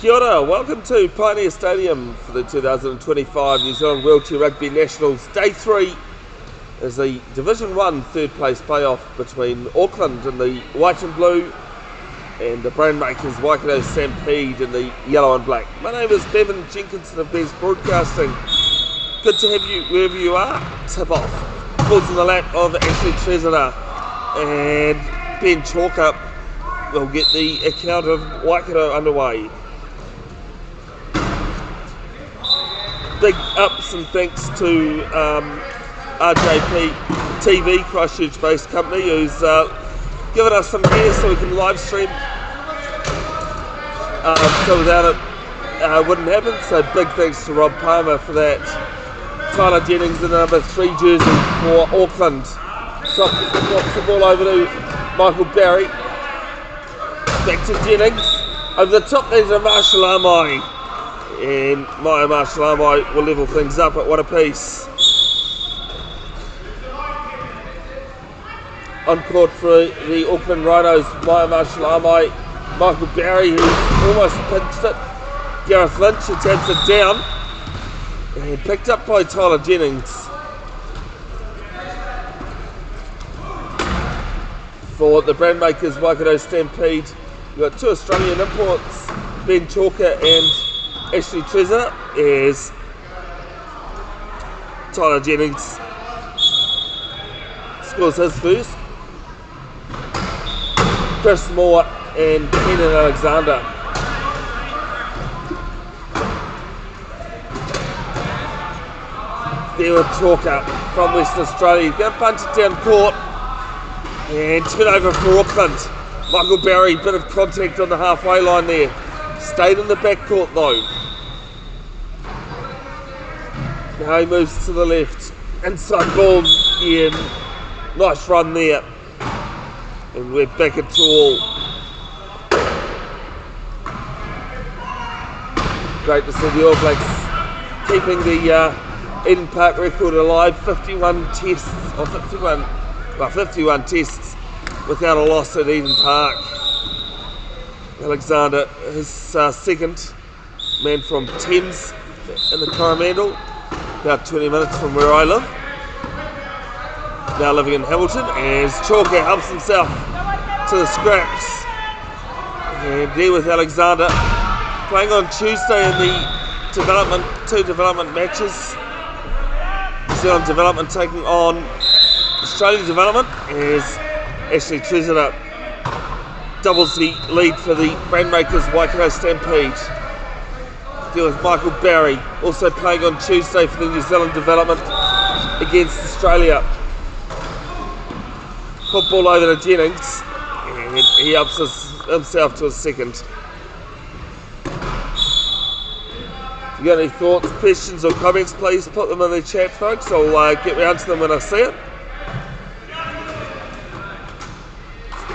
Kia ora, welcome to Pioneer Stadium for the 2025 New Zealand Wheelchair Rugby Nationals. Day 3 is the Division 1 third place playoff between Auckland in the white and blue and the Brandmakers Waikato Stampede in the yellow and black. My name is Bevin, Jenkinson of Best Broadcasting. Good to have you wherever you are. Tip off. Balls in the lap of Ashley Treasurer and Ben Chalker will get the account of Waikato underway. Big ups and thanks to RJPTV, Christchurch-based company, who's given us some gear so we can live stream. So without it, wouldn't happen. So big thanks to Rob Palmer for that. Tyler Jennings in the number 3 jersey for Auckland. Drops the ball over to Michael Barry. Back to Jennings. Over the top there's a Marshall Armai. And Maya Marshall Armai will level things up at one apiece. On court for the Auckland Rhinos, Maya Marshall Armai, Michael Barry, who's almost pinched it. Gareth Lynch, who taps it down. And picked up by Tyler Jennings. For the Brandmakers Waikato Stampede, you've got 2 Australian imports, Ben Chalker and Ashley Treasurer, as Tyler Jennings scores his first. Chris Moore and Kenan Alexander. There with Chalker from Western Australia. He's going to punch it down court and turnover for Auckland. Michael Barry, bit of contact on the halfway line there. Stayed in the back court though. Now he moves to the left. Inside ball, yeah, nice run there. And we're back at all. Great to see the All Blacks keeping the Eden Park record alive. 51 tests without a loss at Eden Park. Alexander, his second man from Thames in the Coromandel, about 20 minutes from where I live. Now living in Hamilton, as Chalker helps himself to the scraps. And there with Alexander, playing on Tuesday in the 2 development matches. New Zealand development taking on Australian development, as Ashley Treasurer doubles the lead for the Brandmakers Waikato Stampede. Deal with Michael Barry, also playing on Tuesday for the New Zealand development against Australia. Put ball over to Jennings, and he ups himself to a second. If you got any thoughts, questions or comments, please put them in the chat, folks. I'll get round to them when I see it.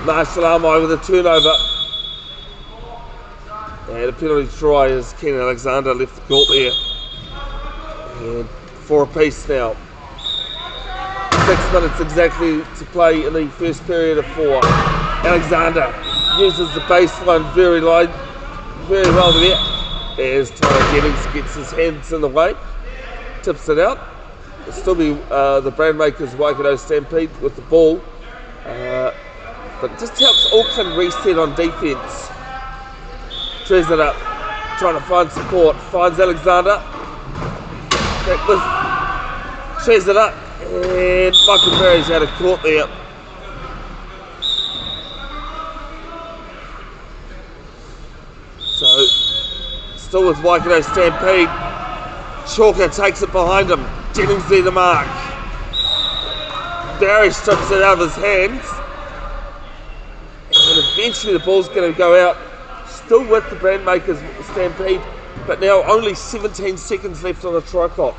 Marshall Armai with a turnover. And a penalty try as Kenan Alexander left the court there. And 4 apiece now. 6 minutes exactly to play in the first period of 4. Alexander uses the baseline very well there. As Tyler Jennings gets his hands in the way, tips it out. It'll still be the Brandmakers Waikato Stampede with the ball. But it just helps Auckland reset on defence. Treasurer trying to find support, finds Alexander. Back with Treasurer, and Michael Barry's out of court there. So, still with Waikato Stampede. Chalker takes it behind him. Jennings there to mark. Barry strips it out of his hands. And eventually the ball's going to go out, still with the Brandmakers Stampede, but now only 17 seconds left on the try clock.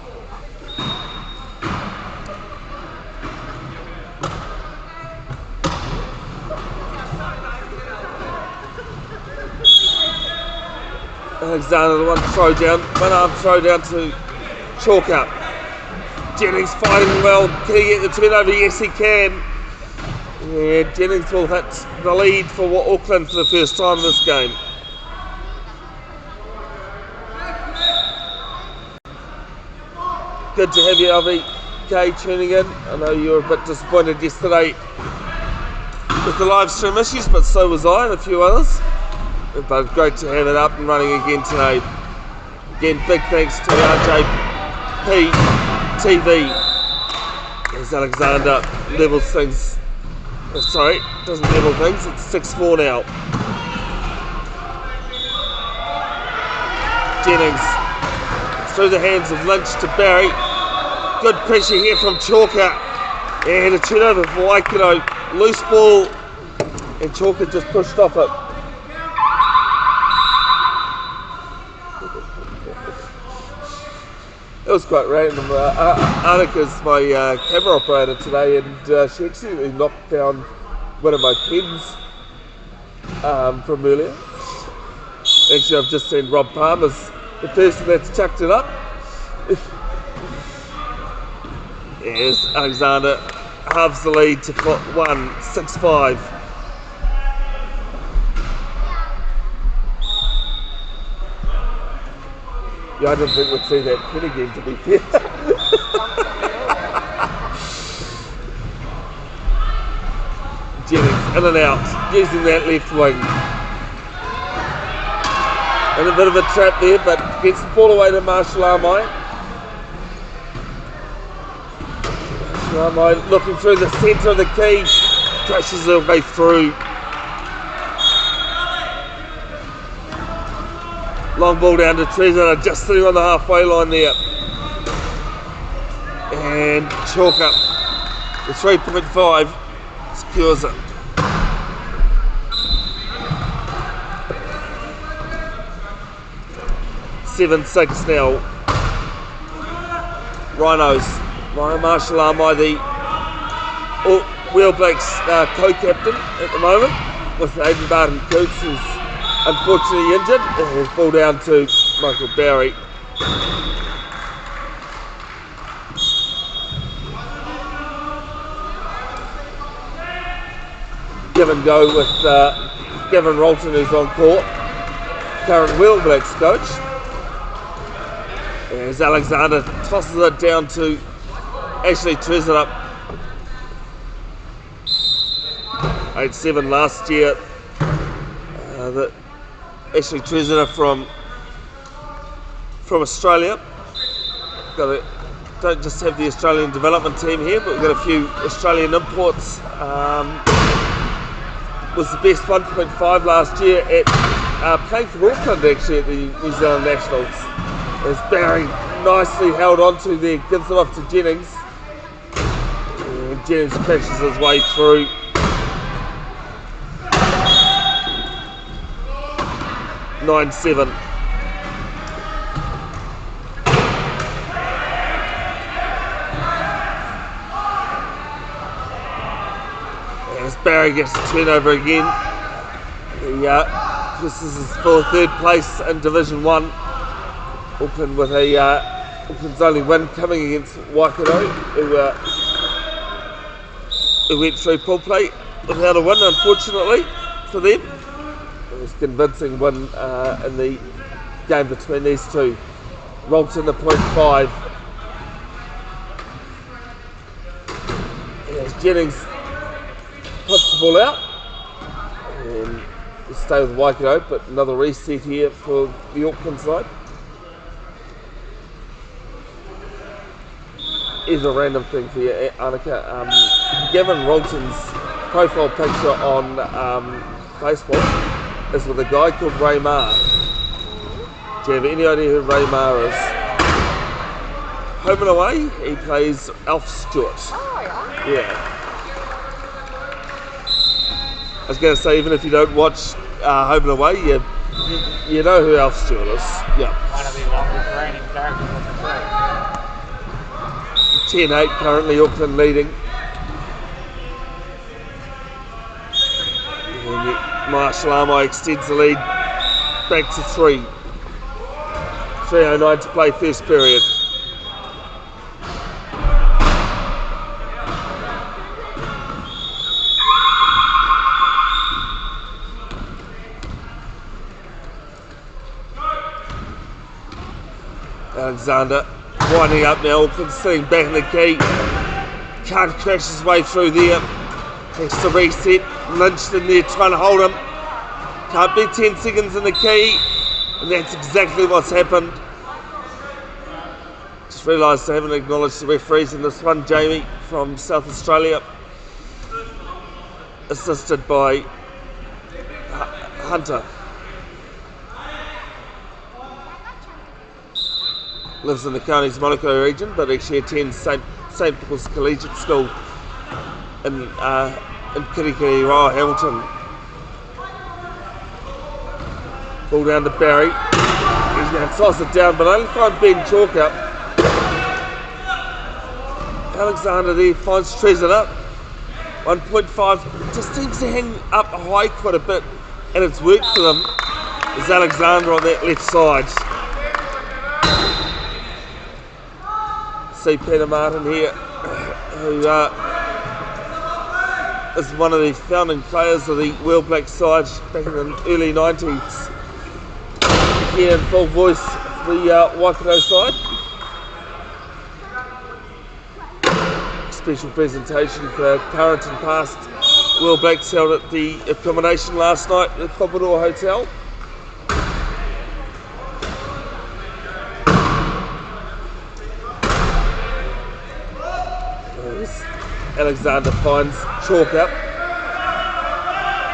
Alexander, the one arm throw down to Chalker. Jennings fighting well. Can he get the turnover? Yes, he can. Yeah, Jennings will hit the lead for Auckland for the first time in this game. good to have you, LVK, tuning in. I know you were a bit disappointed yesterday with the live stream issues, but so was I and a few others. But great to have it up and running again today. Again, big thanks to RJPTV as Alexander levels things. Sorry, doesn't level things, it's 6-4 now. Jennings through the hands of Lynch to Barry. Good pressure here from Chalker. And a turnover for Waikato. Loose ball, and Chalker just pushed off it. It was quite random. Annika's my camera operator today, and she actually knocked down one of my pens from earlier. Actually, I've just seen Rob Palmer's the person that's chucked it up. Yes, Alexander halves the lead to 6-5. Yeah, I didn't think we'd see that pin again, to be fair. Jennings in and out, using that left wing. And a bit of a trap there, but gets the ball away to Marshall Armai. Marshall Armai looking through the centre of the key, crashes her way through. Long ball down to Treasure, just sitting on the halfway line there. And Chalker, the 3.5, secures it. 7-6 now. Rhinos. Ryan Marshall Armai, the Wheel Blacks co-captain at the moment, with Aidan Barton Coots, who's unfortunately injured. And he's ball down to Michael Barry. Give and go with Gavin Rolton, who's on court, current Wheel Blacks coach. As Alexander tosses it down to Ashley Treasurer. 8-7 last year. The Ashley Treasurer from Australia. Don't just have the Australian development team here, but we've got a few Australian imports. Was the best 1.5 last year at playing for Auckland, actually, at the New Zealand Nationals. As Barry nicely held on to there, gives it off to Jennings. And Jennings crashes his way through. (9-7). As Barry gets the turnover again. This is his for third place in Division 1. Auckland with Auckland's only win coming against Waikato, who went through pool play without a win, unfortunately for them. It was a convincing win in the game between these two. Rolton the 0.5. As Jennings puts the ball out, and we'll stay with Waikato, but another reset here for the Auckland side. Is a random thing for you, Annika. Gavin Rolton's profile picture on Facebook is with a guy called Ray Maher. Do you have any idea who Ray Maher is? Home and Away, he plays Alf Stewart. Oh, yeah. I was going to say, even if you don't watch Home and Away, you know who Alf Stewart is. Yeah. One of the longest reigning characters on the show. 10-8 currently, Auckland leading. And Marshall Armai extends the lead back to 3. 3:09 to play first period. Alexander Winding up now, Auckland sitting back in the key. Can't crash his way through there. Has to reset. Lynched in there trying to hold him. Can't be 10 seconds in the key. And that's exactly what's happened. Just realised I haven't acknowledged the referees in this one. Jamie from South Australia, assisted by Hunter. Lives in the county's Monaco region, but actually attends St Paul's Collegiate School in Kirikiri, Roa, Hamilton. Ball down to Barry. He's going to toss it down, but only find Ben Chalker. Alexander there finds Treasure. 1.5, just seems to hang up high quite a bit, and it's worked for them. There's Alexander on that left side. See Peter Martin here, who is one of the founding players of the World Black side back in the early 90s. Here in full voice for the Waikato side. Special presentation for current and past World Blacks held at the accommodation last night at the Commodore Hotel. Alexander finds Chalk up.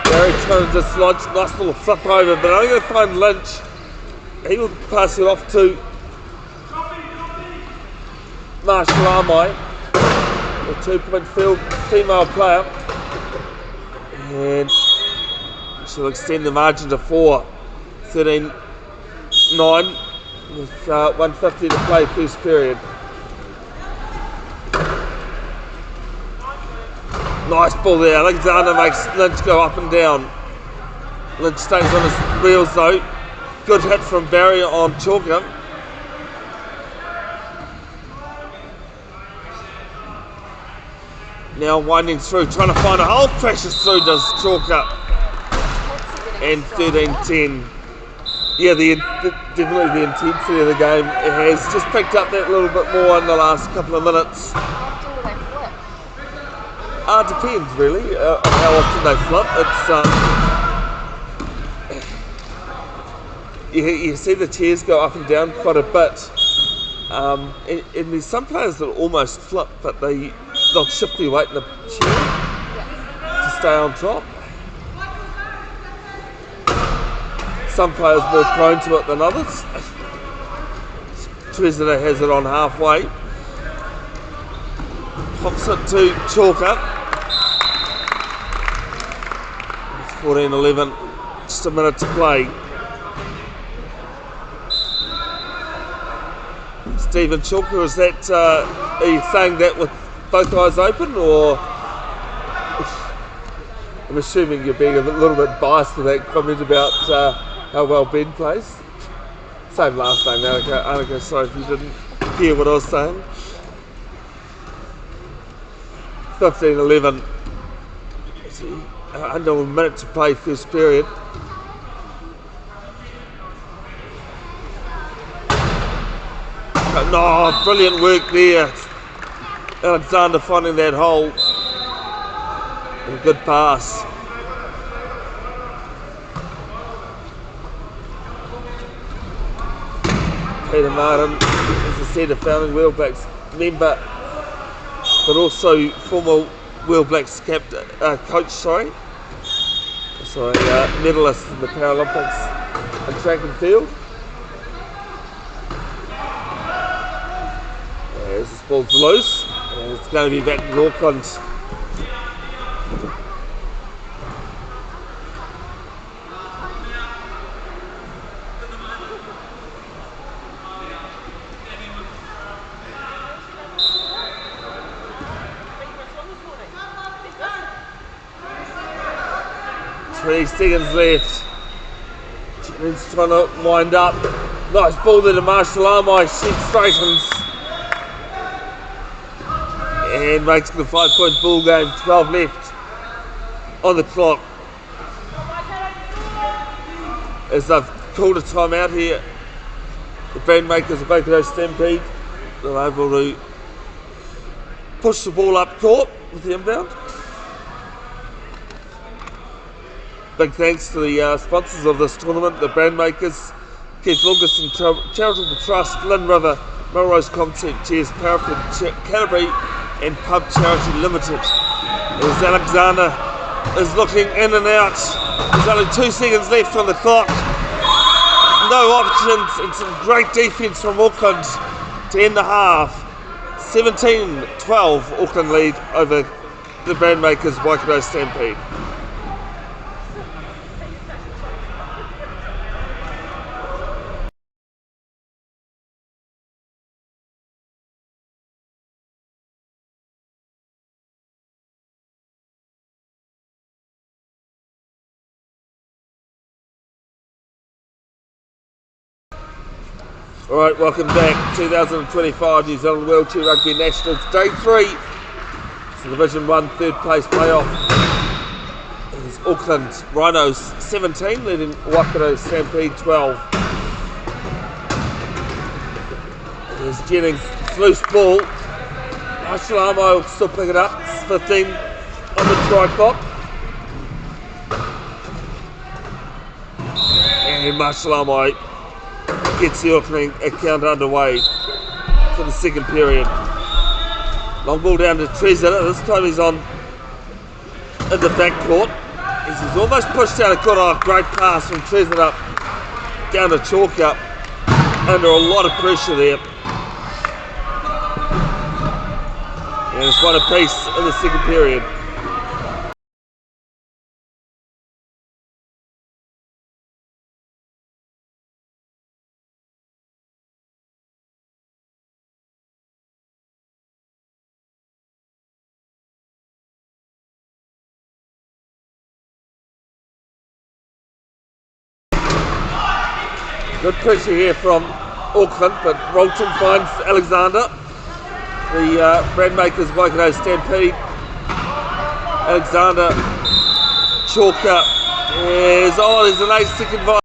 Barry trying to dislodge, nice little flip over, but only going to find Lynch. He will pass it off to Marshall Armai, a 2-point field female player. And she'll extend the margin to 4. 13-9 with 1:50 to play first period. Nice ball there. Alexander makes Lynch go up and down. Lynch stays on his wheels though. Good hit from Barry on Chalker. Now winding through, trying to find a hole. Crashes through, does Chalker. And 13-10. Yeah, definitely the intensity of the game has just picked up that little bit more in the last couple of minutes. Depends really on how often they flip. It's you see the chairs go up and down quite a bit, and there's some players that almost flip, but they'll shift their weight in the chair to stay on top. Some players more prone to it than others. Treasure has it on halfway. Pops it to Chalker. 14-11, just a minute to play. Stephen Chalker, is that, are you saying that with both eyes open, or? I'm assuming you're being a little bit biased with that comment about how well Ben plays. Same last name, Annika, sorry if you didn't hear what I was saying. 15-11. Under a minute to play first period. No, brilliant work there. Alexander finding that hole. And a good pass. Peter Martin, as I said, a founding World Blacks member, but also former World Blacks coach, medalist in the Paralympics in track and field. As this ball's loose, and it's going to be back in Auckland. Seconds left. He's trying to wind up. Nice ball there to Marshall Armai. She straightens and makes the 5-point ball game. 12 left on the clock. As they've called a timeout here, the Bandmakers of Waikato Stampede They're able to push the ball up court with the inbound. Big thanks to the sponsors of this tournament, the brand makers, Keith Wilkinson Charitable Trust, Lynn River, Melrose Concert Chairs, Paraffin Canterbury and Pub Charity Limited. As Alexander is looking in and out, there's only 2 seconds left on the clock. No options and some great defence from Auckland to end the half. 17-12 Auckland lead over the brand makers Waikato Stampede. Alright, welcome back. 2025 New Zealand Wheelchair Rugby Nationals Day 3. It's the Division 1 third place playoff. It's Auckland Rhinos 17 leading Waikato Stampede 12. There's Jennings, loose ball. Marshall Amo still pick it up. It's 15 on the try clock. And Marshall Amo gets the Auckland account underway for the second period. Long ball down to Treasure. This time he's on in the back court. He's almost pushed out of court. Oh, great pass from Treasure up down to Chalker. Under a lot of pressure there. And it's one apiece in the second period. Good pressure here from Auckland, but Rolton finds Alexander. The brand makers Waikato Stampede. Alexander Chalker is there's an 8-second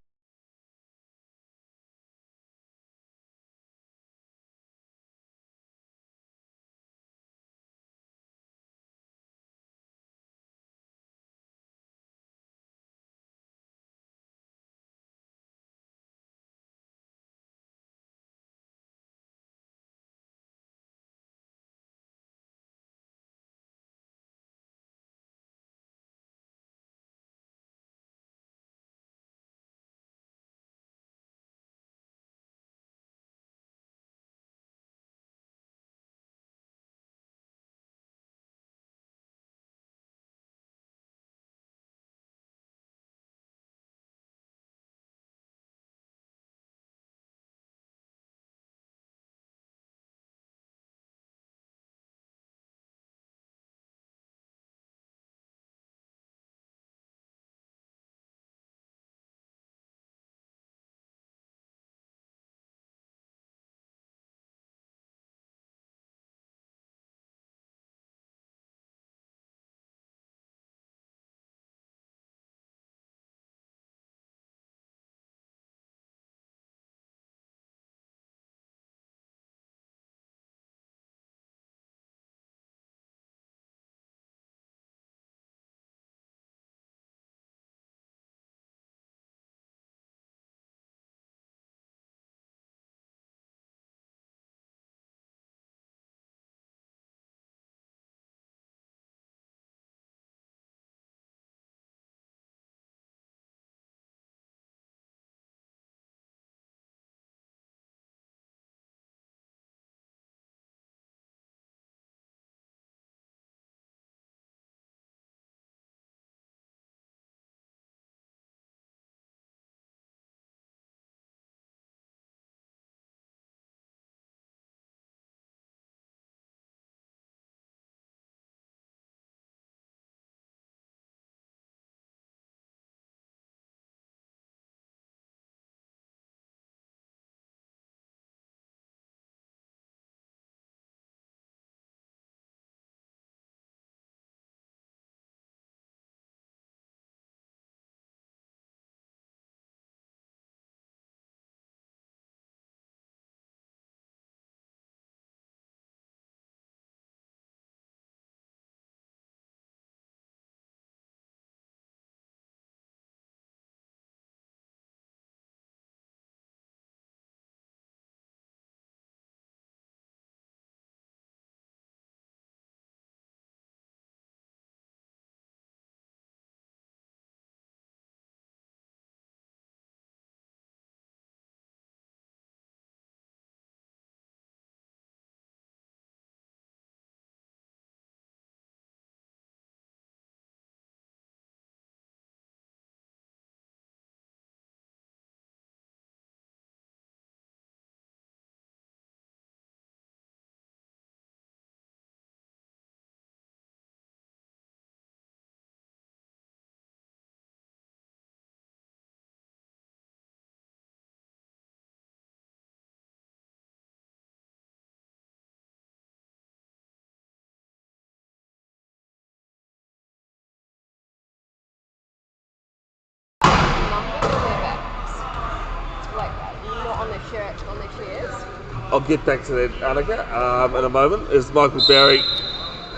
I'll get back to that, Annika, in a moment, as Michael Barry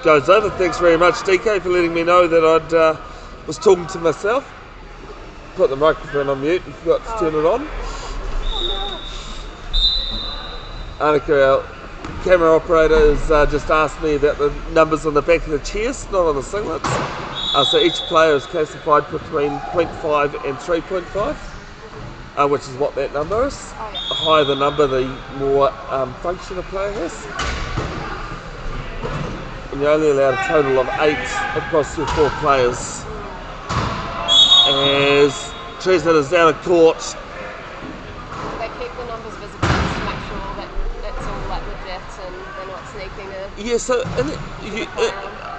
goes over. Thanks very much, DK, for letting me know that I was talking to myself. Put the microphone on mute and forgot to turn it on. Annika, our camera operator, has just asked me about the numbers on the back of the chest, not on the singlets. So each player is classified between 0.5 and 3.5, which is what that number is. Oh, yeah. The higher the number, the more function a player has. And you're only allowed a total of 8 across your 4 players. As Tresnett is down at court. They keep the numbers visible just to make sure that it's all like legit and they're not sneaking a... Yeah, so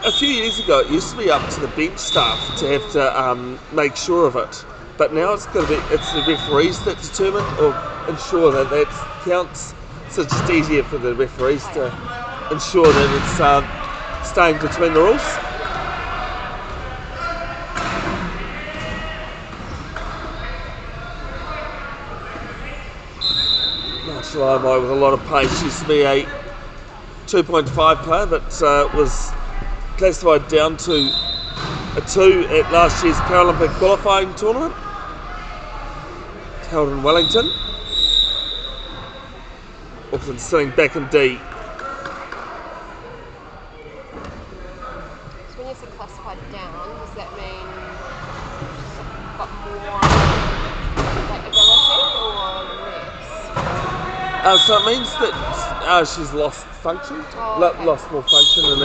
a few years ago it used to be up to the bench staff to have to make sure of it. But now it's the referees that determine or ensure that that counts. So it's just easier for the referees to ensure that it's staying between the rules. Marshall with a lot of pace. Used to be a 2.5 player, but was classified down to a 2 at last year's Paralympic qualifying tournament, held in Wellington. Auckland sitting back in D. So when you say classified down, does that mean she's got more like ability or less? So it means that she's lost function, Okay. lost more function in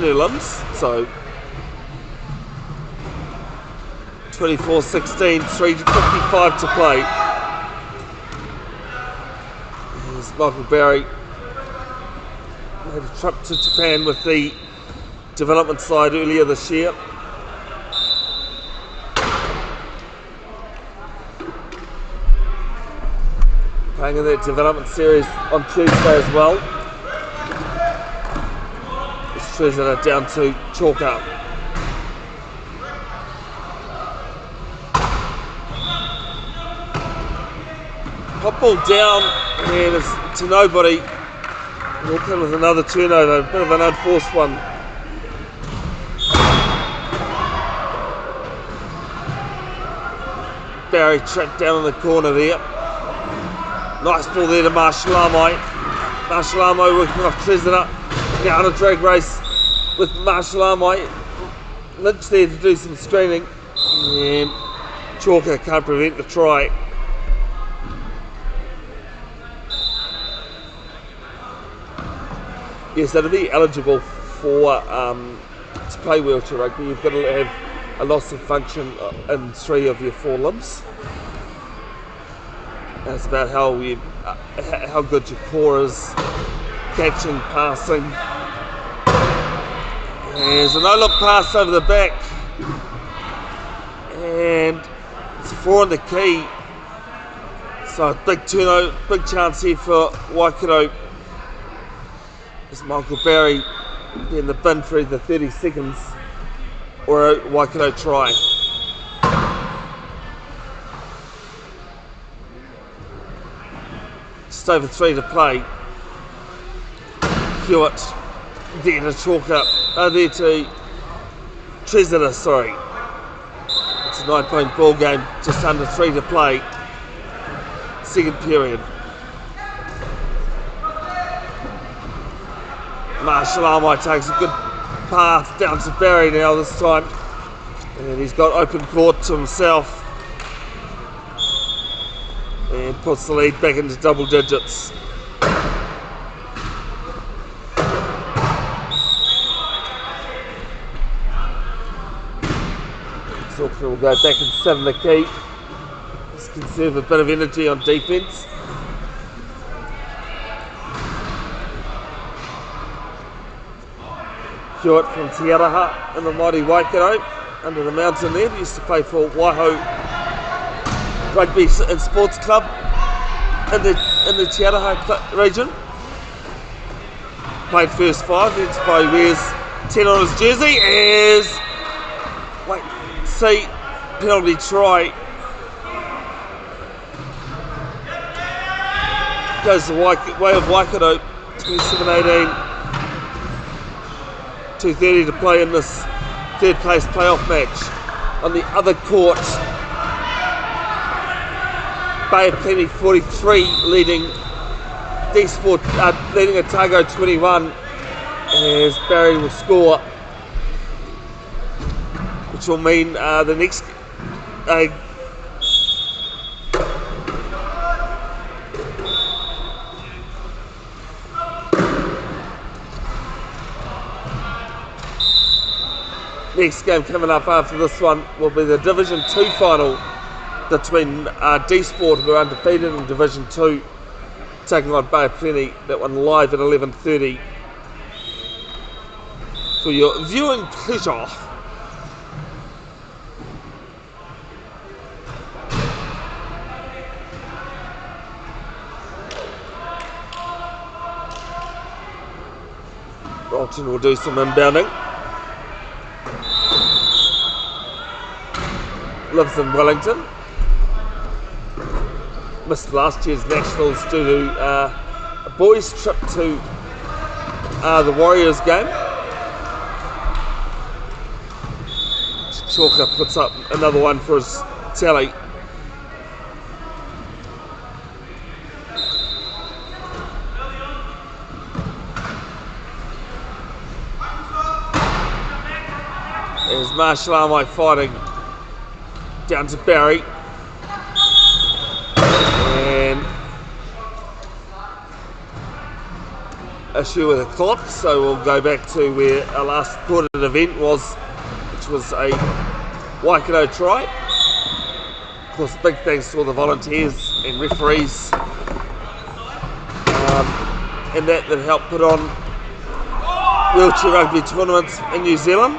her limbs. So 24-16, 3:55 to play. Here's Michael Barry. Made a trip to Japan with the development side earlier this year. Playing in that development series on Tuesday as well. It's Treasure down to chalk up. Hot ball down, and it's to nobody. Auckland with another turnover, a bit of an unforced one. Barry trapped down in the corner there. Nice ball there to Marshall Armoy. Marshall Armoy working off Treasure. Now on a drag race with Marshall Armoy. Lynch there to do some screening. And Chalker can't prevent the try. Yes, so to be eligible for to play wheelchair rugby, you've got to have a loss of function in 3 of your 4 limbs. That's about how good your core is, catching, passing. There's a no-look pass over the back, and it's a 4 on the key. So big turnover, big chance here for Waikato. As Michael Barry be in the bin for either 30 seconds or a Waikato try. Just over 3 to play. Hewitt there to chalk up. There to Treasure, sorry. It's a 9-point ball game, just under 3 to play. Second period. Marshall Armoy takes a good path down to Barry now this time. And he's got open court to himself. And puts the lead back into double digits. Auckland will go back and 7 the key. Just conserve a bit of energy on defence. Hewitt from Te Araha in the mighty Waikato, under the mountain there. He used to play for Waiho Rugby and Sports Club in the Te Araha region. Played first 5, then Spy wears 10 on his jersey as penalty try. goes the way of Waikato, 27-18. 2:30 to play in this third place playoff match. On the other court, Bay of Plenty 43 leading D-Sport, leading Otago 21 as Barry will score, which will mean the next next game coming up after this one will be the Division 2 final between D-Sport, who are undefeated in Division 2, taking on Bay of Plenty. That one live at 11:30 for your viewing pleasure. Bolton will do some inbounding. Lives in Wellington. Missed last year's Nationals due to a boys' trip to the Warriors game. Chalker puts up another one for his tally. There's Marshall Armai fighting down to Barry. And issue with the clock, so we'll go back to where our last recorded event was, which was a Waikato try. Of course, big thanks to all the volunteers and referees and that helped put on wheelchair rugby tournaments in New Zealand.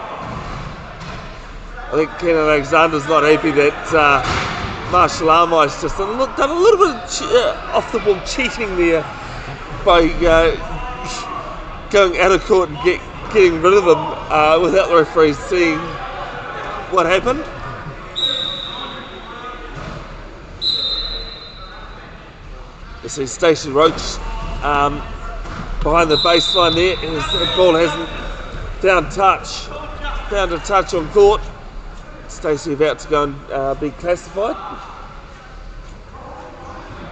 I think Ken Alexander's not happy that Marshall Armai's just done a little bit of off-the-ball cheating there by going out of court and getting rid of them without the referees seeing what happened. You see Stacey Roach behind the baseline there, and the ball hasn't found a touch on court. Stacey about to go and be classified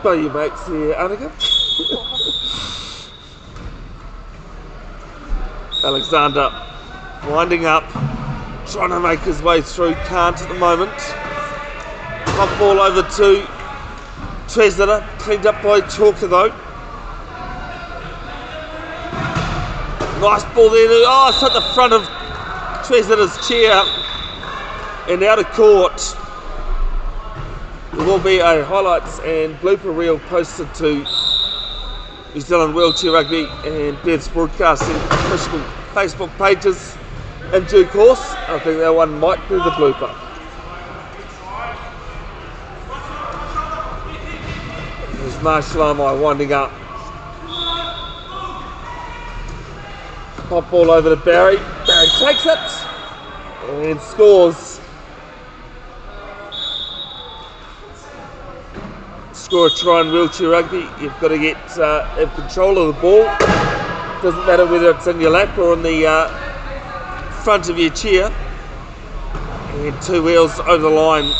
by your mates here, Annika. Alexander winding up, trying to make his way through, can't at the moment. Hot ball over to Trezetter, cleaned up by Chalker though. Nice ball there, oh, it's at the front of Trezetter's chair. And out of court, there will be a highlights and blooper reel posted to New Zealand Wheelchair Rugby and Bev's Broadcasting official Facebook pages in due course. I think that one might be the blooper. There's Marshall Armai winding up. Pop ball over to Barry. Barry takes it and scores. Score a try in wheelchair rugby, you've got to have control of the ball. Doesn't matter whether it's in your lap or on the front of your chair. And 2 wheels over the line. You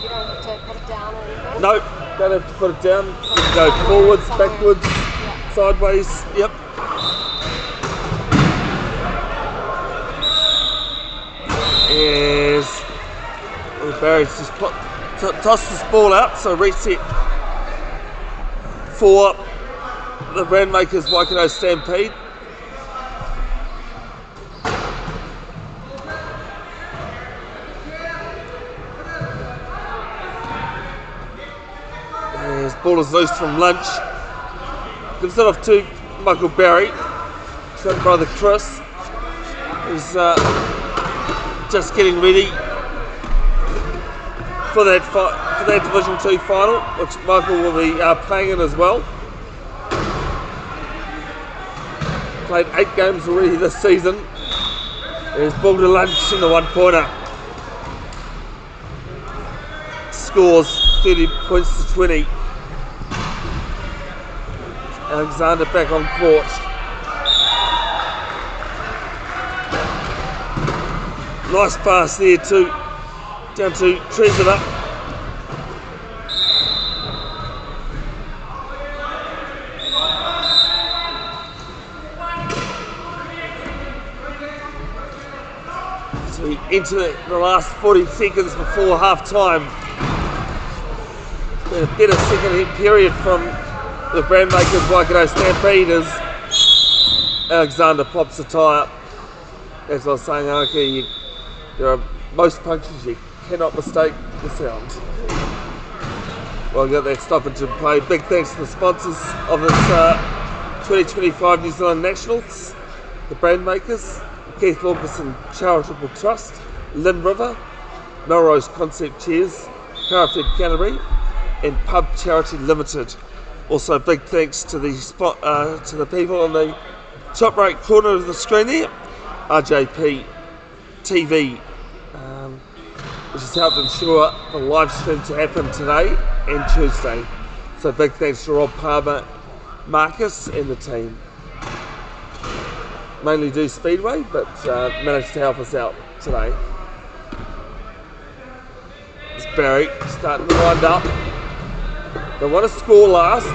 don't have to put it down or anything? No, don't have to put it down. You can go forwards, backwards, sideways. Yep. As Barry's just tossed this ball out, so reset for the Brandmakers Waikato Stampede. As ball is loose from Lynch, gives it off to Michael Barry, his young brother Chris, who's just getting ready for that Division 2 final, which Michael will be playing in as well. Played 8 games already this season. There's ball to Lunch in the 1-pointer. Scores 30 points to 20. Alexander back on court. Nice pass there down to Treasurer. So we enter the last 40 seconds before half time. Been a better second period from the Brandmakers Waikato Stampede as Alexander pops the tie up. As I was saying, Anaki, there are most punctures you cannot mistake the sound. Well, we got that stoppage in play. Big thanks to the sponsors of this 2025 New Zealand Nationals, the Brandmakers, Keith Wilkerson Charitable Trust, Lynn River, Melrose Concept Chairs, Parafed Canterbury, and Pub Charity Limited. Also, big thanks to the people on the top right corner of the screen there, RJPTV, which has helped ensure the live stream to happen today and Tuesday. So big thanks to Rob Palmer, Marcus and the team. Mainly do Speedway, but managed to help us out today. It's Barry starting to wind up. They want to score last,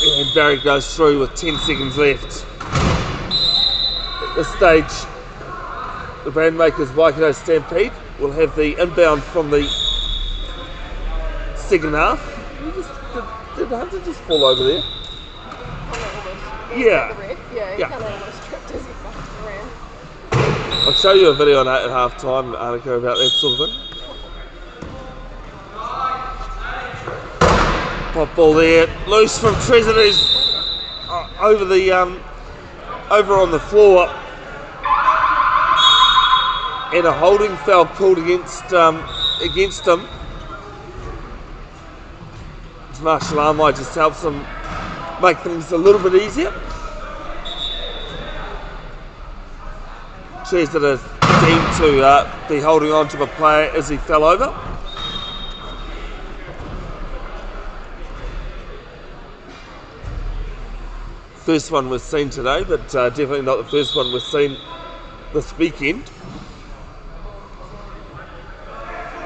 and Barry goes through with 10 seconds left. At this stage, the Brandmakers Waikato Stampede will have the inbound from the second half. Did Hunter just fall over there? Yeah. He kind of almost tripped as he fucked around. I'll show you a video on that at half time, Annika, about that sort of thing. Pop ball there, loose from Treasurer, over on the floor, and a holding foul called against him. Marshall Armai just helps him make things a little bit easier. Treasurer deemed to be holding on to the player as he fell over. First one we've seen today, but definitely not the first one we've seen this weekend.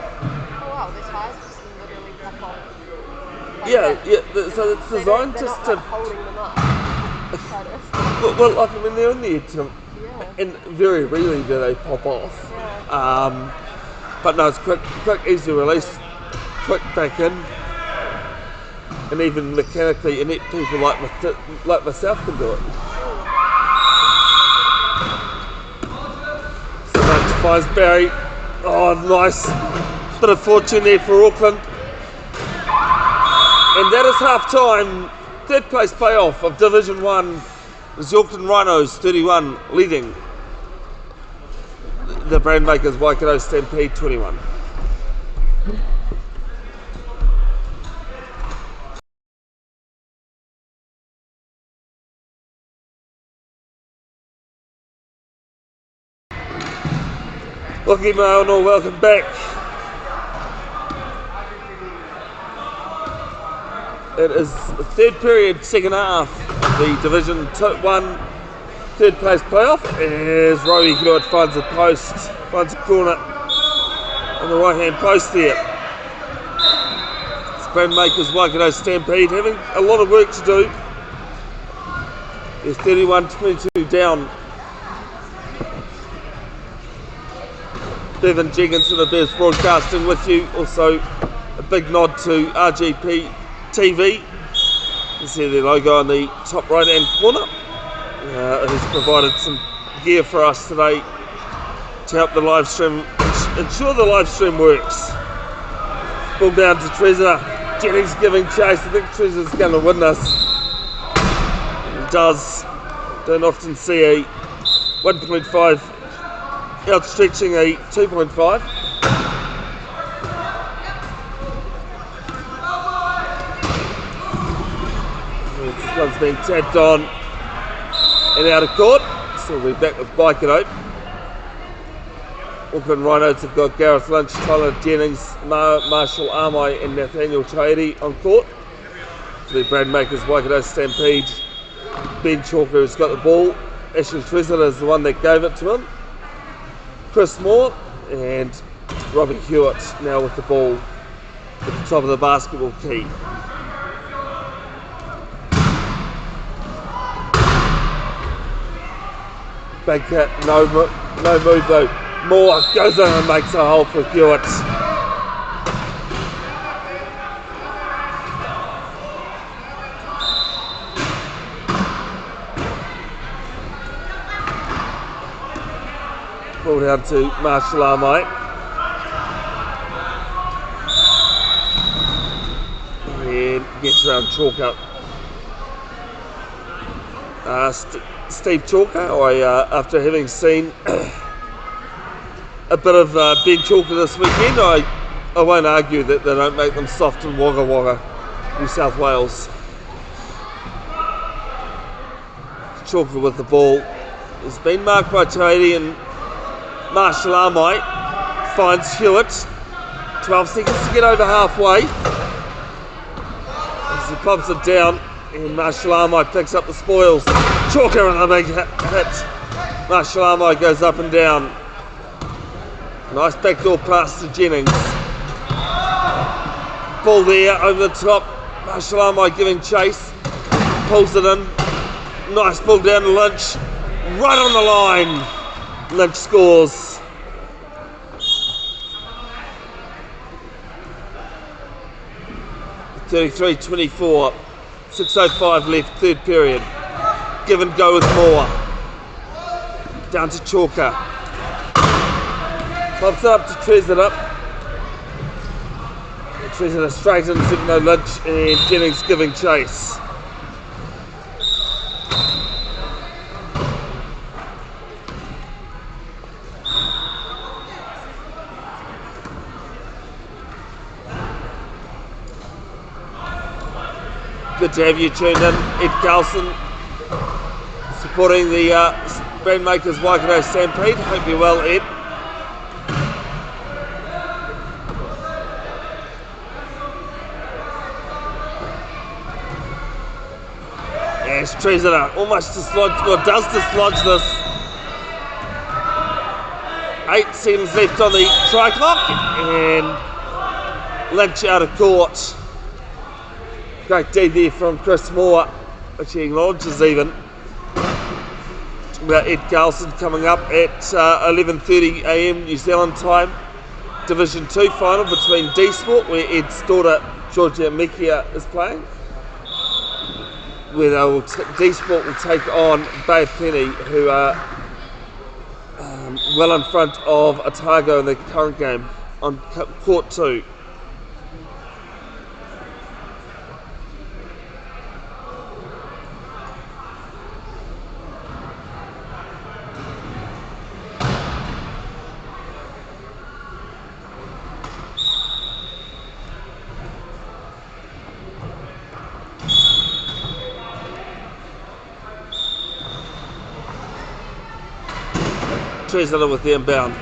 Oh wow, the tires just literally pop off. Like Yeah, that. so it's designed They're just not, to... like, holding them up. Well, like, I mean, they're in there to... Yeah. And very rarely do they pop off. Yeah. But no, it's quick, easy release, quick back in. And even mechanically inept people like myself can do it. So that finds Barry. Oh, nice bit of fortune there for Auckland. And that is half time. Third place playoff of Division 1 is the Auckland Rhinos 31 leading the Brandmakers Waikato Stampede 21. Lucky Maono, welcome back. It is the third period, second half, the Division 1 third place playoff, as Rowie Hewitt finds a post, finds a corner on the right hand post there. It's Brandmakers Waikato Stampede having a lot of work to do. There's 31-22 down. Bevin, Jenkinson of Bev's Broadcasting with you. Also a big nod to RJPTV. You see their logo on the top right hand corner. Who's provided some gear for us today to help the live stream, ensure the live stream works. Ball down to Treasurer. Jennings giving chase. I think Treasurer's going to win this. He does. Don't often see a 1.5 outstretching a 2.5. This one's been tapped on and out of court, so we'll be back with Waikato. Auckland Rhinos have got Gareth Lynch, Tyler Jennings, Marshall Armai and Nathaniel Chairi on court. for the Brandmakers Waikato Stampede. Ben Chalker has got the ball. Ashley Treasure is the one that gave it to him. Chris Moore and Robbie Hewitt now with the ball at the top of the basketball key. Big hit, no move though. Moore goes in and makes a hole for Hewitt. Ball down to Marshall Armite. And gets around Chalker. Steve Chalker, after having seen a bit of Ben Chalker this weekend, I won't argue that they don't make them soft in Wagga Wagga, New South Wales. Chalker with the ball. It's been marked by Toady and Marshall Armite finds Hewitt. 12 seconds to get over halfway. As he pops it down, and Marshall Armite picks up the spoils. Chalker and a big hit. Marshall Armite goes up and down. Nice backdoor pass to Jennings. Ball there over the top. Marshall Armite giving chase. Pulls it in. Nice ball down to Lynch. Right on the line. Lynch scores. (33-24). 6:05 left, third period. Give and go with Moore. Down to Chalker. Pops it up to Treasure. Treasure straight into no Lynch and Jennings giving chase. Good to have you tuned in. Ed Carlson supporting the Brandmakers Waikato Stampede. Hope you're well, Ed. Ash Treasure almost dislodged, well, does dislodge this. 8 seconds left on the try clock, and Lynch out of court. Great D there from Chris Moore, which he acknowledges even. Ed Carlson coming up at 11:30 AM New Zealand time. Division 2 final between D Sport, where Ed's daughter Georgia Mekia is playing. Where D Sport will take on Bay of Plenty, who are well in front of Otago in the current game on court 2. Treasure with the inbound.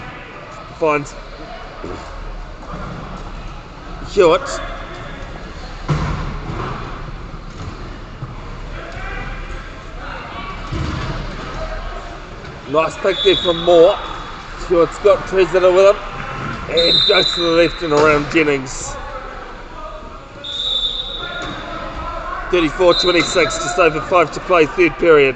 Finds Hewitt. Nice pick there from Moore. Hewitt's got Treasure with him and goes to the left and around Jennings. 34-26, just over 5 to play, third period.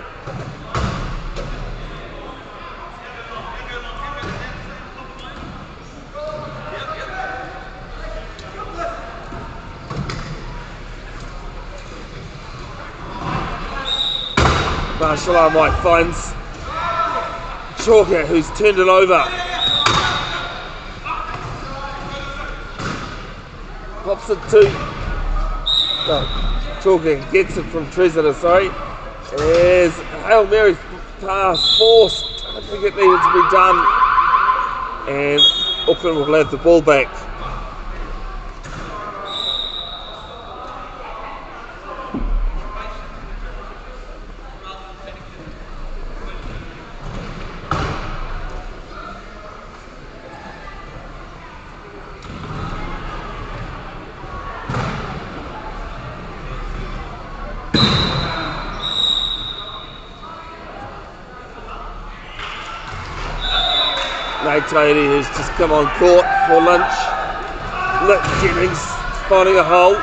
Marshall Armite finds Chalker, who's turned it over. Pops it to Chalker, gets it from Treasure, sorry. As Hail Mary's pass forced, I don't think it needed to be done. And Auckland will have the ball back. Nate Toady, who's just come on court for Lynch. Jennings finding a hole.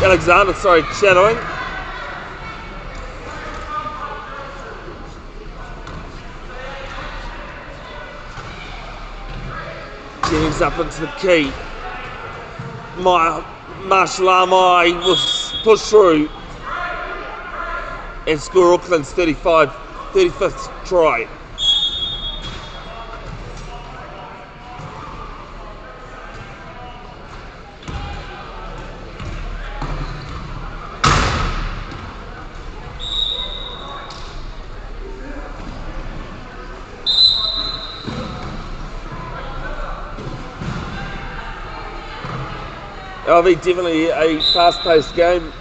Alexander, shadowing. Jennings up into the key. Marshall Armai will push through and score Auckland's 35th try. It'll be definitely a fast-paced game.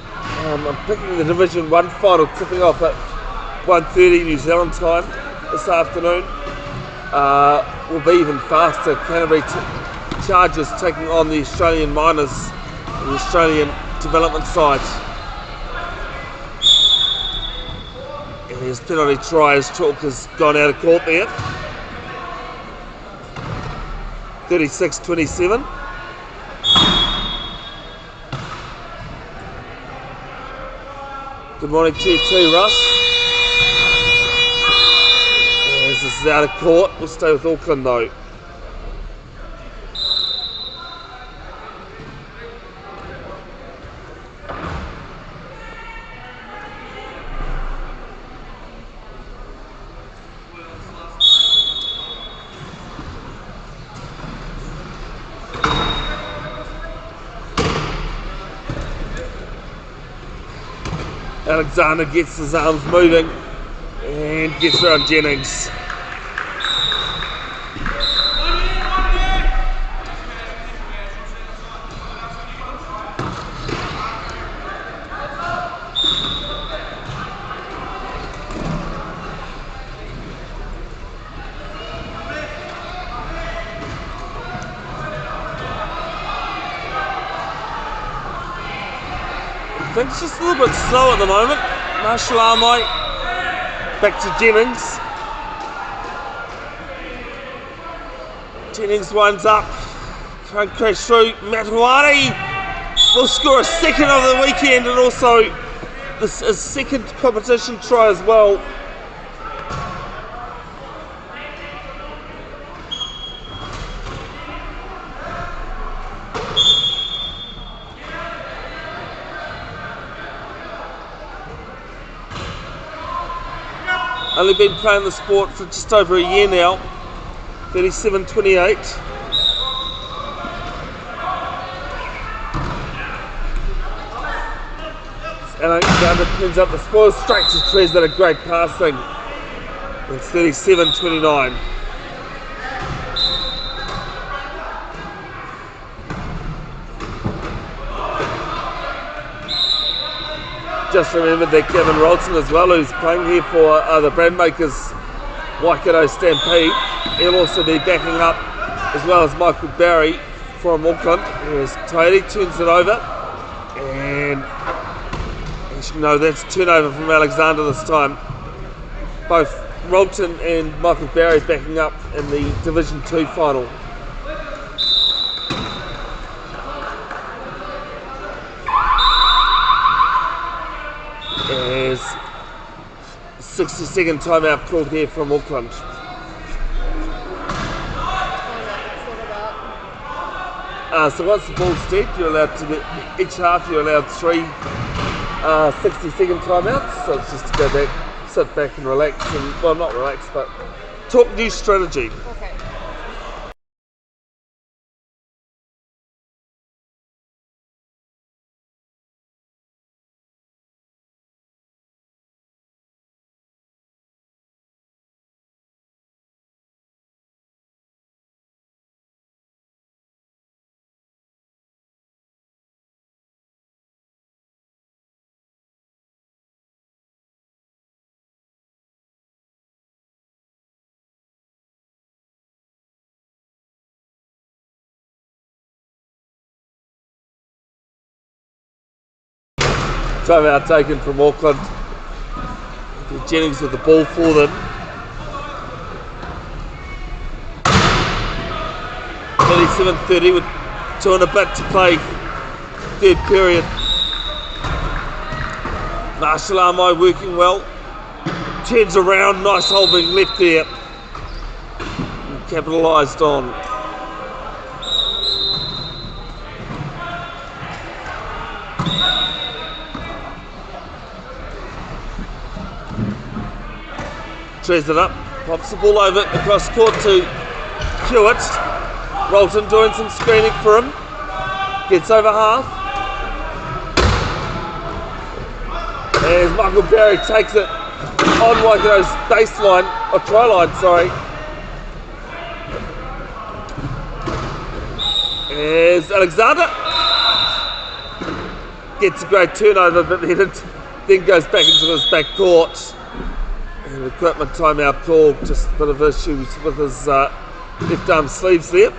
I'm picking the Division 1 final tipping off at 1:30 New Zealand time this afternoon. Will be even faster. Canterbury Chargers taking on the Australian Miners, the Australian development side. And his penalty try as Chalk has gone out of court there. 36-27. Good morning to you too, Russ. As this is out of court, we'll stay with Auckland though. Alexander gets his arms moving and gets around Jennings. I think it's just a little bit slow at the moment. Marshall Armai back to Jennings. Jennings winds up, can't crash through. Matuari will score a second of the weekend and also a second competition try as well. Only been playing the sport for just over a year now. 37-28. Alexander pins up the spoils, straight to Trez, that a great passing. It's 37-29. Just remembered that Kevin Rolton as well, who's playing here for the Brandmakers Waikato Stampede. He'll also be backing up, as well as Michael Barry from Auckland. As Toady turns it over, and as you know, that's turnover from Alexander this time. Both Rolton and Michael Barry backing up in the Division 2 final. As 60-second timeout called here from Auckland. So once the ball's dead, you're allowed to get, each half you're allowed 3 60-second timeouts. So it's just to go back, sit back and relax, and well, not relax, but talk new strategy. Okay. Timeout taken from Auckland. Jennings with the ball for them. 27-30 with 2 and a bit to play, third period. Marshall Armai working well, turns around, nice holding left there, capitalised on. Trees it up, pops the ball over across court to Hewitt. Rolton doing some screening for him, gets over half. As Michael Barry takes it on Waikato's baseline, or try line, sorry. As Alexander gets a great turnover, but then goes back into his back court. And equipment timeout call, just a bit of issues with his left arm sleeves there.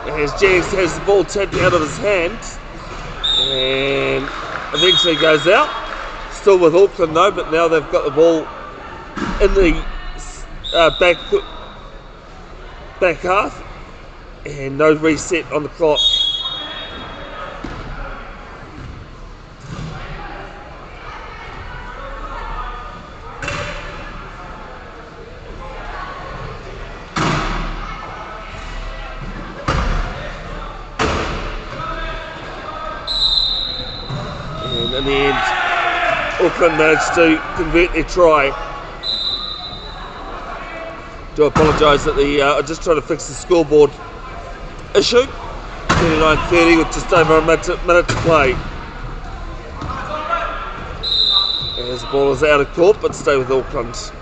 As Jennings has the ball tipped out of his hand and eventually goes out. Still with Auckland though, but now they've got the ball in the back half and no reset on the clock. In the end, Auckland managed to convert their try. Do apologise that I'm just trying to fix the scoreboard issue. 29-30 with just over a minute to play. As the ball is out of court, but stay with Auckland.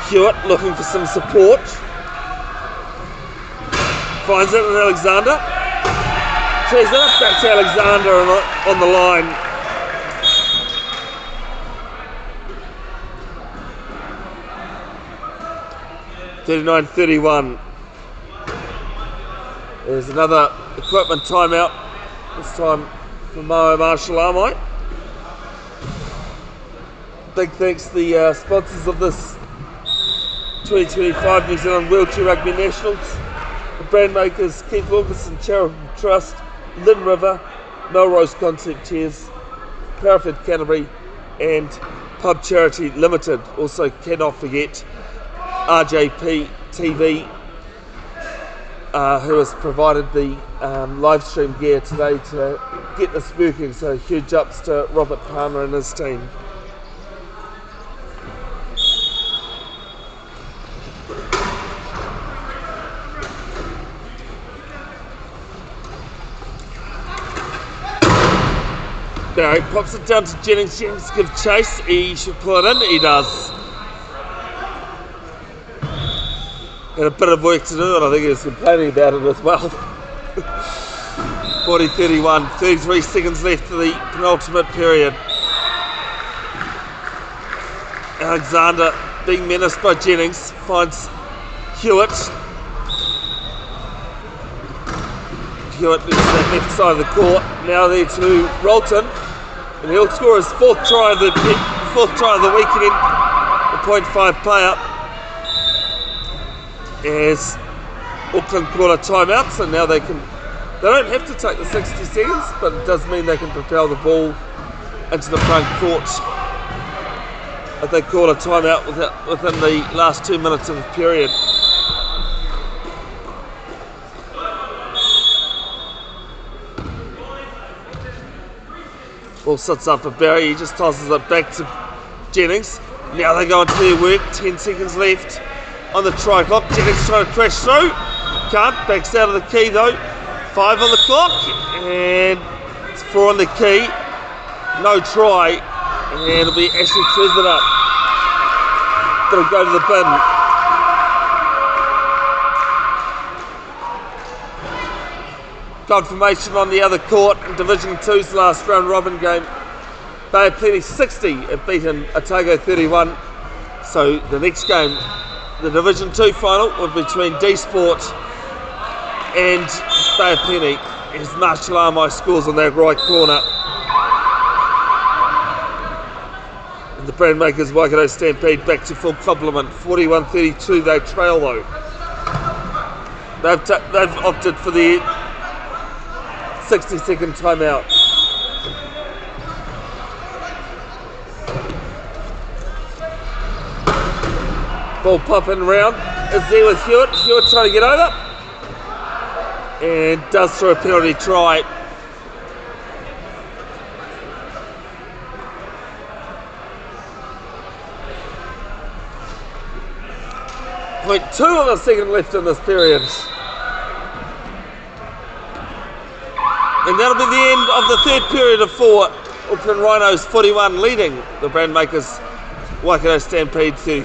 Hewitt looking for some support. Finds it with Alexander. Trees it up back to Alexander on the line. (39-31). There's another equipment timeout. This time for Marshall Armai. Big thanks to the sponsors of this 2025 New Zealand Wheelchair Rugby Nationals, the brand makers Keith Wilkinson Charitable Trust, Lynn River, Melrose Concept Chairs, Paraford Canterbury and Pub Charity Limited. Also cannot forget RJPTV who has provided the live stream gear today to get this working, so huge ups to Robert Palmer and his team. Barry pops it down to Jennings. Jennings give chase. He should pull it in. He does. Had a bit of work to do, and I think he was complaining about it as well. 40-31, 33 seconds left for the penultimate period. Alexander being menaced by Jennings finds Hewitt. Hewitt into that left side of the court. Now there to Rolton. And he'll score his fourth try of the weekend, the .5 player. As Auckland call a timeout, so now they don't have to take the 60 seconds, but it does mean they can propel the ball into the front court. If they call a timeout within the last 2 minutes of the period. Ball sits up for Barry, he just tosses it back to Jennings. Now they go into their work, 10 seconds left. on the try clock. Jenkinson trying to crash through. Can't. Backs out of the key though. 5 on the clock. And it's 4 on the key. No try. And it'll be Ashley Treasurer. That'll go to the bin. Confirmation on the other court in Division 2's last round robin game. Bay of Plenty 60 have beaten Otago 31. So the next game, the Division 2 final, will be between D Sport and Bay of Plenty. As Marshall Armai scores on that right corner. And the Brandmakers Waikato Stampede back to full complement. 41-32 they trail though. They've opted for the 60-second timeout. Ball popping around. Is there with Hewitt. Hewitt trying to get over. And does throw a penalty try. .2 of a second left in this period. And that'll be the end of the third period of 4. Auckland Rhinos 41 leading the Brandmakers Waikato Stampede 33.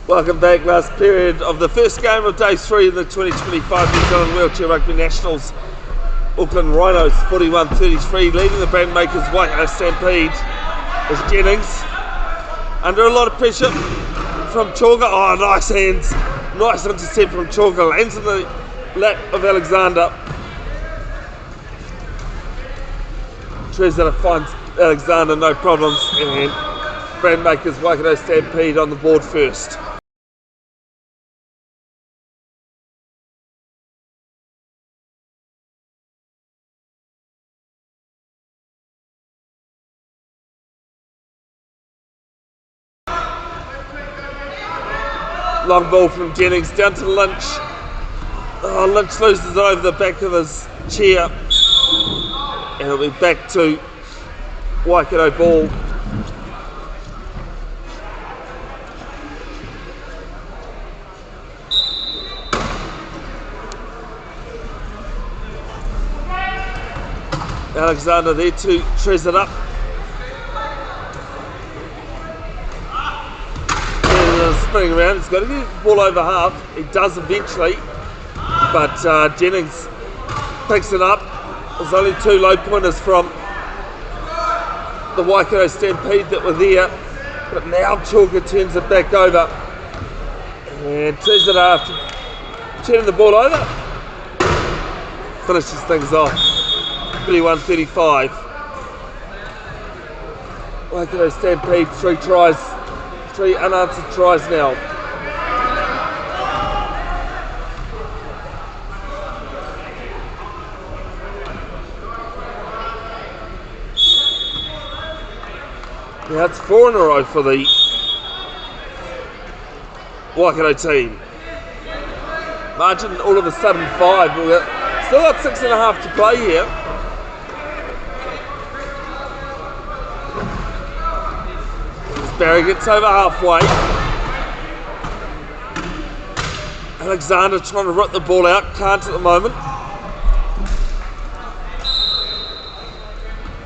Welcome back. Last period of the first game of day 3 of the 2025 New Zealand Wheelchair Rugby Nationals. Auckland Rhinos 41-33 leading the Brandmakers Waikato Stampede as Jennings under a lot of pressure from Chalker. Oh, nice hands. Nice intercept from Chalker. Lands in the lap of Alexander. Treasurer finds Alexander, no problems. And Brandmakers Waikato Stampede on the board first. Long ball from Jennings down to Lynch. Oh, Lynch loses it over the back of his chair. And it'll be back to Waikato ball. Alexander there to tres it up. Spinning around, he's got to get the ball over half. He does eventually, but Jennings picks it up. There's only 2 low pointers from the Waikato Stampede that were there, but now Chalker turns it back over and turns it after turning the ball over. Finishes things off. 31-35. Waikato Stampede 3 tries. 3 unanswered tries now. Now it's 4 in a row for the Waikato team. Margin all of a sudden 5. We've still got 6.5 to play here. Barry gets over halfway. Alexander trying to rip the ball out, can't at the moment.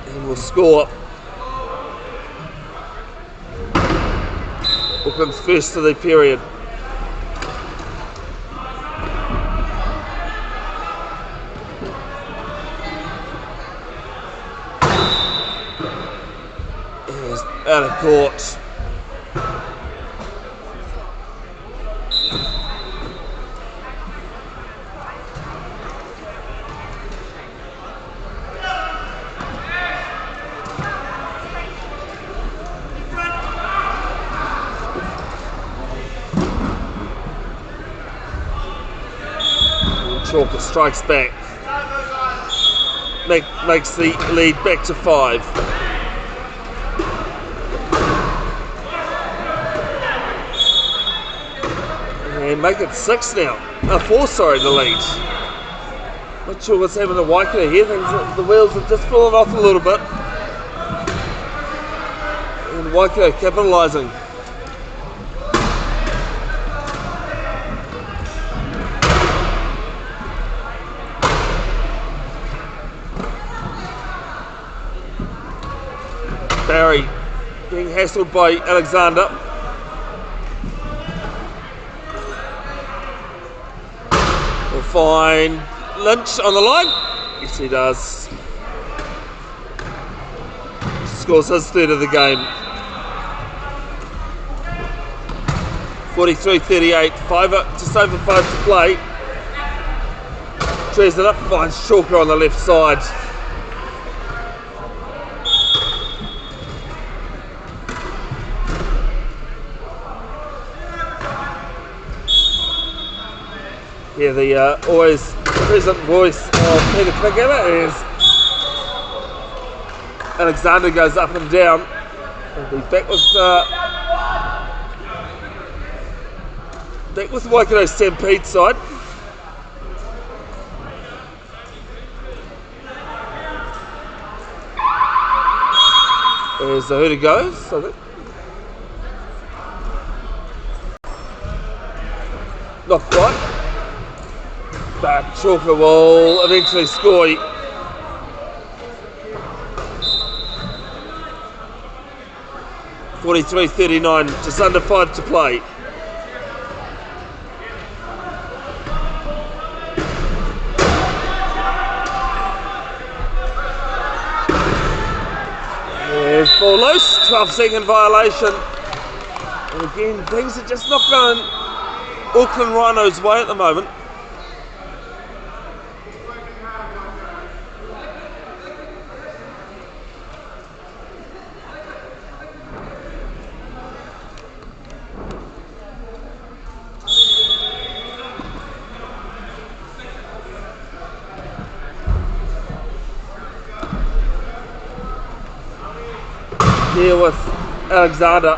And will score. Auckland's first of the period. Out of court. Chalker strikes back. Makes the lead back to 5. And make it 6 now. 4, sorry, the lead. Not sure what's happening to Waikato here. The wheels have just fallen off a little bit. And Waikato capitalising. Barry being hassled by Alexander. Will find Lynch on the line. Yes, he does. Scores his third of the game. 43-38. Just over 5 to play. Trees it up, finds Chalker on the left side. Yeah, the always present voice of Peter Clickhammer is Alexander goes up and down. He'll be back with Waikato Stampede side. There's who to go. So not quite. But Chalker will eventually score. 43-39, just under 5 to play. There's ball loose, 12-second violation. And again, things are just not going Auckland Rhinos' way at the moment. Here with Alexander,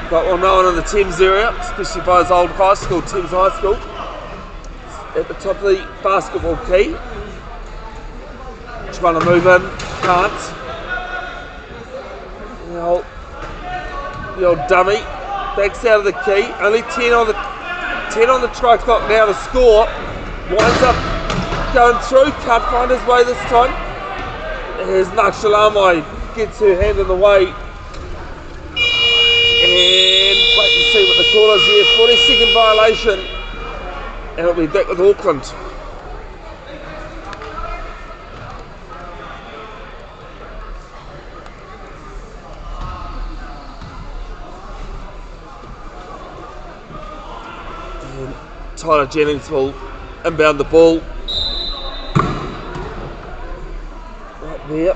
quite well known in the Thames area, especially by his old high school, Thames High School. At the top of the basketball key, trying to move in, can't. The old dummy backs out of the key. Only 10 on the try clock now to score. Winds up going through, can't find his way this time. Here's Nakshalamai. Gets her hand in the way, and wait and see what the call is here. 40-second violation, and it'll be back with Auckland. And Tyler Jennings will inbound the ball. Right there.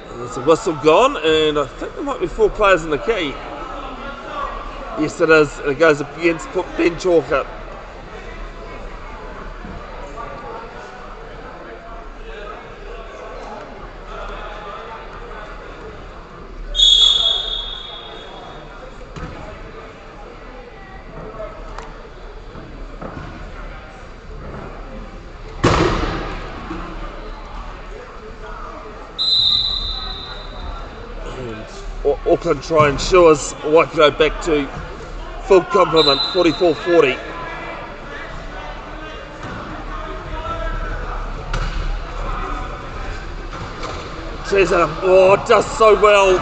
There's a whistle gone, and I think there might be 4 players in the key. Yes, it is, and it goes against Ben Chalker. Auckland try and ensures Waikato back to full complement, 44-40. Cesar, does so well,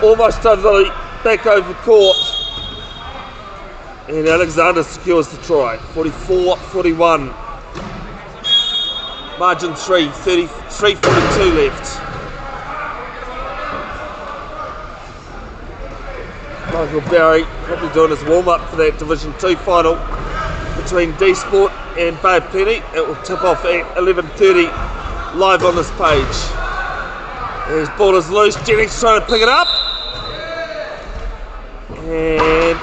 almost over the back over court. And Alexander secures the try, 44-41. Margin 3, 43-42 left. Michael Barry probably doing his warm-up for that Division 2 final between D Sport and Bay of Plenty. It will tip off at 11:30 live on this page. His ball is loose, Jennings trying to pick it up. And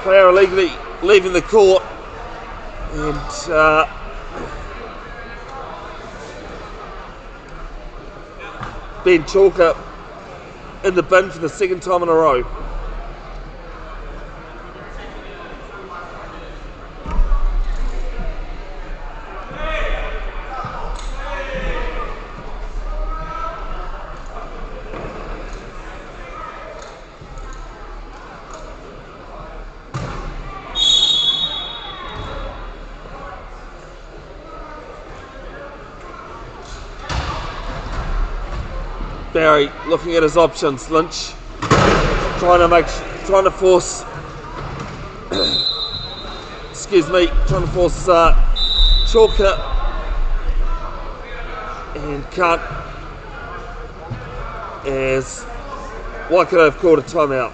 player illegally leaving the court. And Ben Chalker in the bin for the second time in a row. Barry looking at his options. Lynch trying to force trying to force Chalker, and can't, as Waikato have called a timeout.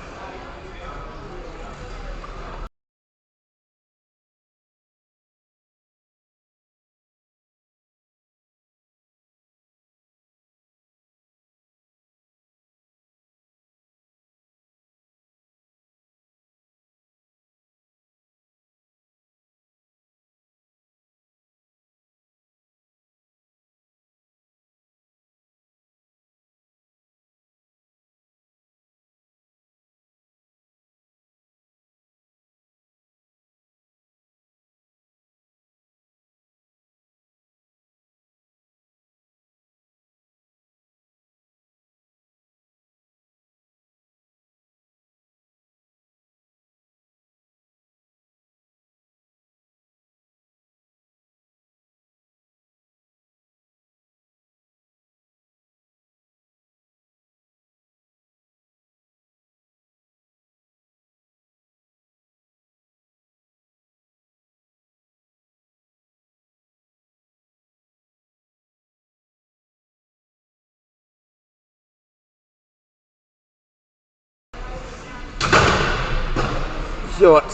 Hewitt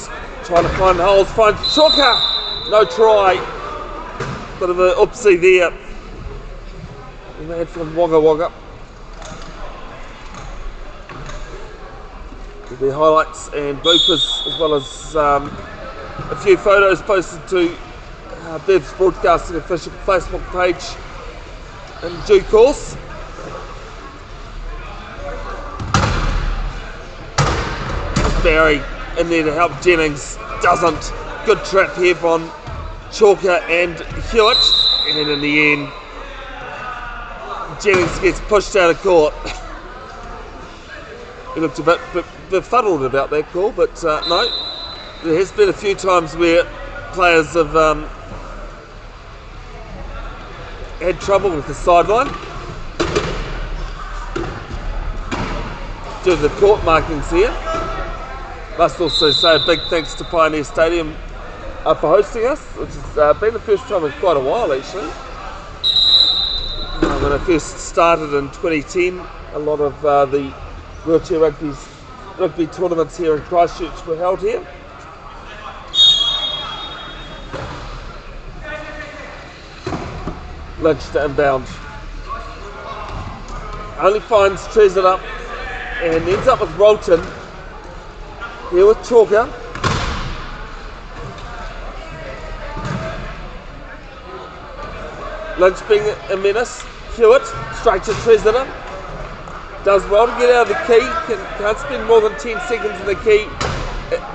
trying to find holes, find Chalker, no try. Bit of an oopsie there. Mad from Wagga Wagga. There'll be highlights and bloopers, as well as a few photos posted to Bev's Broadcasting official Facebook page in due course. Barry in there to help Jennings, doesn't. Good trap here from Chalker and Hewitt, and in the end Jennings gets pushed out of court. He looked a bit befuddled about that call, but no, there has been a few times where players have had trouble with the sideline due to the court markings here. Must also say a big thanks to Pioneer Stadium for hosting us, which has been the first time in quite a while actually. When I first started in 2010, a lot of the wheelchair rugby tournaments here in Christchurch were held here. Lynch to inbound. Only finds Treasurer and ends up with Rolton. Here with Chalker. Lynch being a menace. Hewitt straight to Treasurer. Does well to get out of the key. Can't spend more than 10 seconds in the key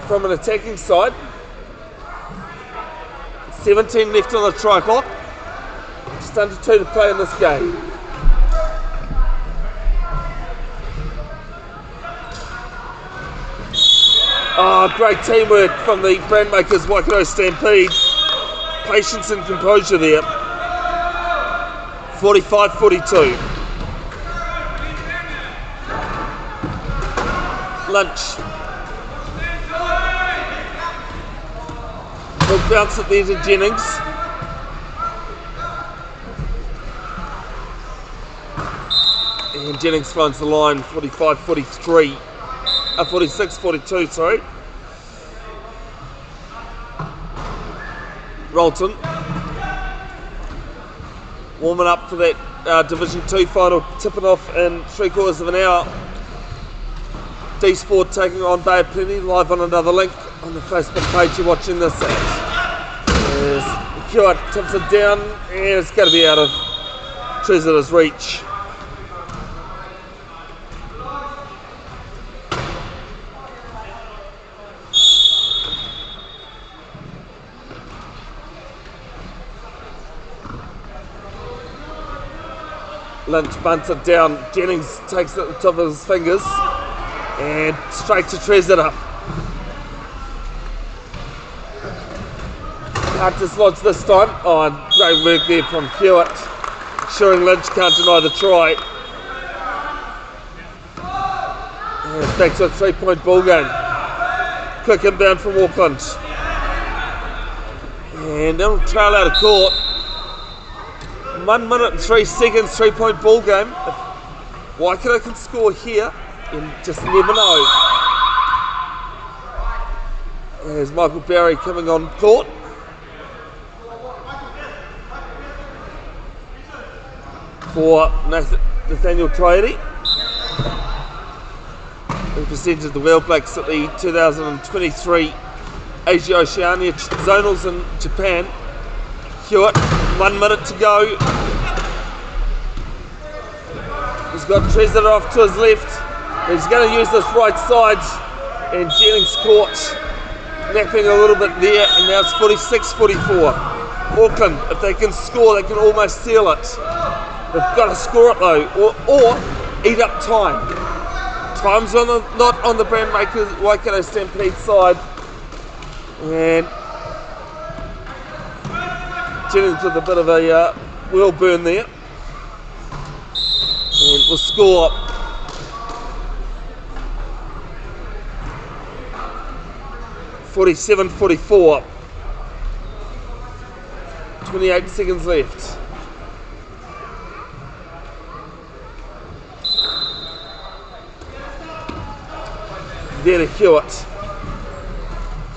from an attacking side. 17 left on the try clock. Just under 2 to play in this game. Oh, great teamwork from the brandmakers Waikato Stampede. Patience and composure there. 45-42. Lynch. Big bounce at the end of Jennings. And Jennings finds the line, 45-43. 46-42, sorry. Rolton. Warming up for that Division 2 final, tipping off in 3/4 of an hour. D-Sport taking on Bay of Plenty, live on another link on the Facebook page you're watching this at. As Hewitt tips it down, and it's going to be out of Treasurer's reach. Lynch bunts it down. Jennings takes it at the top of his fingers and straight to Trezetter. Hard to dislodge this time. Oh, great work there from Hewitt. Ensuring Lynch can't deny the try. And it's back to a 3-point ball game. Quick inbound from Auckland. And they'll trail out of court. 1 minute and 3 seconds, 3-point ball game. If Waikato can score here, you just never know. There's Michael Barry coming on court. For Nathaniel Triady, who presented the World Blacks at the 2023 Asia Oceania Zonals in Japan. Hewitt, 1 minute to go. He's got Trezetter off to his left. He's going to use this right side, and Jennings caught, napping a little bit there, and now it's 46-44. Auckland, if they can score, they can almost seal it. They've got to score it though, or eat up time. Time's not on the Brandmakers Waikato Stampede side. And Jennings with a bit of a wheel burn there. And we'll score 47-44. 28 seconds left. There to Hewitt.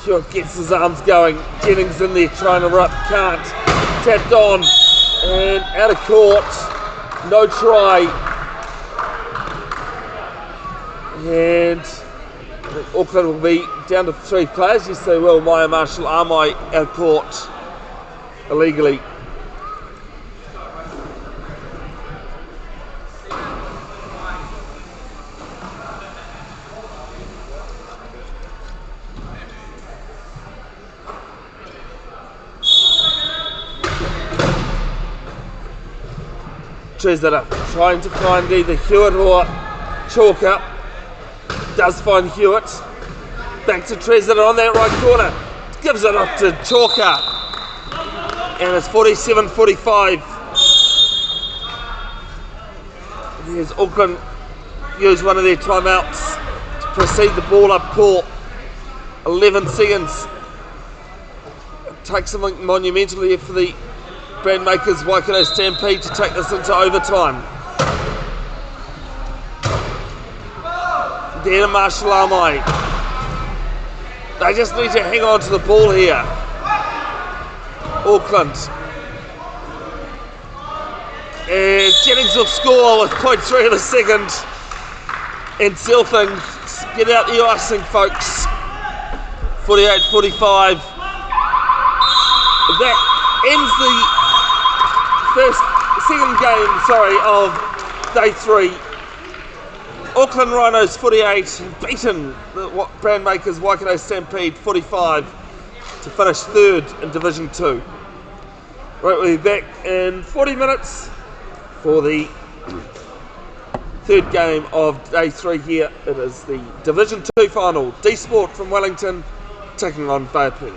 Hewitt gets his arms going. Jennings in there trying to rip. Can't. Tapped on. And out of court. No try. And Auckland will be down to 3 players. Yes, they will. Maya Marshall, Armai out of court illegally. Trezetter trying to find either Hewitt or Chalker. Does find Hewitt. Back to Trezetter on that right corner. Gives it up to Chalker. And it's 47-45. Here's Auckland use one of their timeouts to proceed the ball up court. 11 seconds. It takes something monumental here for the Brandmakers Waikato Stampede to take this into overtime. There to Marshall Armai. They just need to hang on to the ball here. Auckland. And Jennings will score with 0.3 of a second. And seal things. Get out the icing, folks. 48-45. That ends the second game, of day 3. Auckland Rhinos 48, beaten the Brandmakers Waikato Stampede 45 to finish 3rd in Division 2. Right, we'll be back in 40 minutes for the 3rd game of day 3 here. It is the Division 2 final. D Sport from Wellington taking on Bevin.